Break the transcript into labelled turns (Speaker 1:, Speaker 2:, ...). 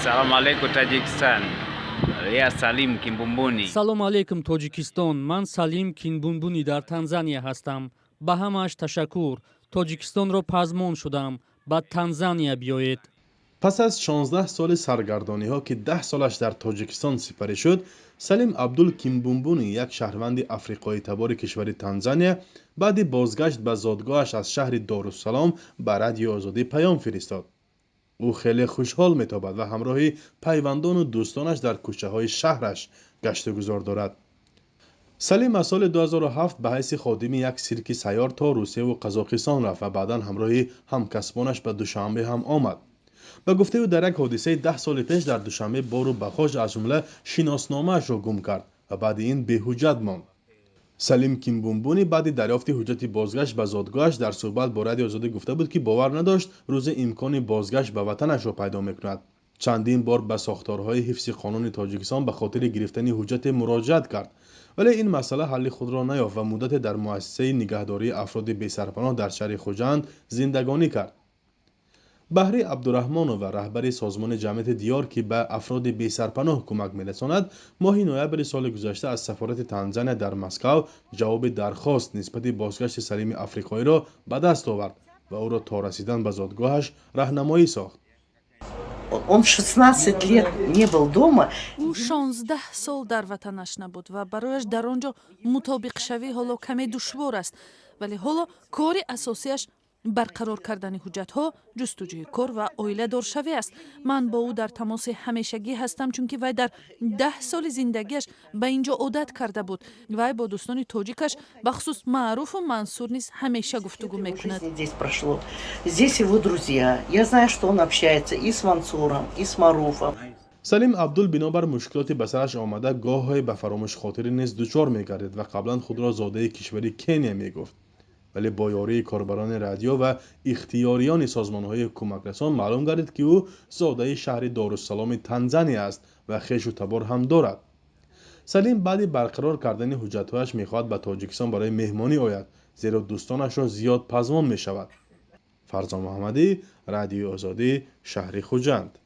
Speaker 1: Салом алейкум Таджикистан. Я Салим Кимбумбуни.
Speaker 2: салом алейкум тоҷикистон. ман Салим Кинбунбуни дар Танзания ҳастам. ба ҳамааш ташаккур. тоҷикистонро пазмон шудам. ба Танзания биёед.
Speaker 3: پس از 16 سال سرگردانی ها که 10 سالش در تاجیکستان سپری شد، سلیم عبدول کیمبونبونی یک شهروند افریقایی تبار کشور تانزانیا بعد بازگشت به زادگاهش از شهر دارالسلام به رادیو آزادی پیام فرستاد. او خیلی خوشحال می‌تابد و همراه پیوندان و دوستانش در کوچه های شهرش گشت و گذار دارد. سلیم از سال 2007 به حیث خادم یک سیرک سیار تا روسیه و قزاقستان رفت و بعدا همراه همکسبانش به دوشنبه هم آمد. به گفته او در یک حادثه 10 سال پیش در دوشنبه بار و بخاش از جمله شناسنامه‌اش را گم کرد و بعد این به حجت ماند. سلیم کیمبونبونی بعد دریافت حجت بازگشت به زادگاهش در صحبت با رادیو آزادی گفته بود که باور نداشت روز امکان بازگشت به وطنش را پیدا میکند. چندین بار به ساختارهای حفظ قانون تاجیکستان به خاطر گرفتن حجت مراجعت کرد، ولی این مسئله حل خود را نیافت و مدت در مؤسسه نگهداری افراد بی‌سرپناه در شهر خوجند زندگانی کرد. بهری عبدالرحمانو و رهبر سازمان جمعیت دیار که به افراد بی‌سرپناه کمک می‌رساند، ماه نوامبر سال گذشته از سفارت تانزانیا در مسکو جواب درخواست نسبت بازگشت سلیم افریقایی را به دست آورد و او را تا رسیدن به زادگاهش راهنمایی ساخت.
Speaker 4: Он 16 лет не был дома.
Speaker 5: او 16 سال در وطنش نبود و برایش در آنجا مطابق شوی حالا کمی دشوار است، ولی حالا کاری اساسیش برقرار کردن حجت ها، جستجوی کار و اویله دار شوی است. من با او در تماس همیشگی هستم چون که وی در 10 سال زندگیش به اینجا عادت کرده بود. وی با دوستان تاجیکش بخصوص معروف و منصور نیز همیشه گفتگو میکند.
Speaker 4: Здесь прошло. Здесь его друзья. Я знаю, что он общается и с Мансуром, и с Маруфом.
Speaker 3: سلیم عبدول بنابر مشکلاتی به سرش آمده گاهی به فراموش خاطری نیز دچار می‌گردید و قبلا خود را زاده کشور کنیا میگفت، ولی با یاری کاربران رادیو و اختیاریان سازمان‌های کمک رسان معلوم گردید که او زاده شهر دارالسلام تانزانیا است و خویش و تبار هم دارد. سلیم بعد برقرار کردن حجت‌هایش می‌خواهد به تاجیکستان برای مهمانی آید، زیرا دوستانش را زیاد پزمان می‌شود. فرزان محمدی، رادیو آزادی، شهر خوجند.